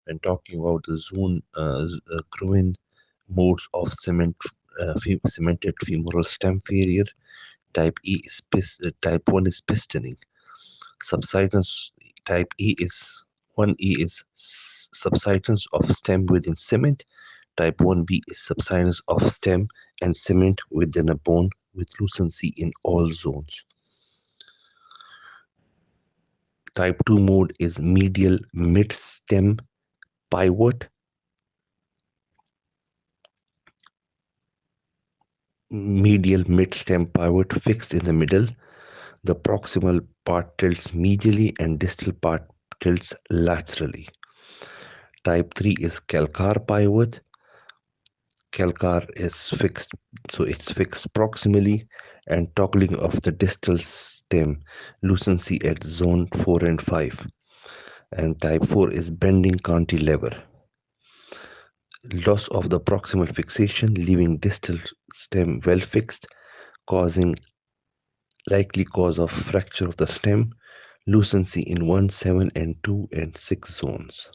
When talking about the zone growing modes of cemented femoral stem failure, type 1 is pistoning. Subsidence type A is 1A is subsidence of stem within cement. Type 1B is subsidence of stem and cement within a bone with lucency in all zones. Type 2 mode is medial mid-stem pivot. Medial mid-stem pivot fixed in the middle. The proximal part tilts medially and distal part tilts laterally. Type 3 is calcar pivot. Calcar is fixed, so it's fixed proximally and toggling of the distal stem, lucency at zone 4 and 5. And type 4 is bending cantilever. Loss of the proximal fixation, leaving distal stem well fixed, causing likely cause of fracture of the stem, lucency in 1, 7, and 2 and 6 zones.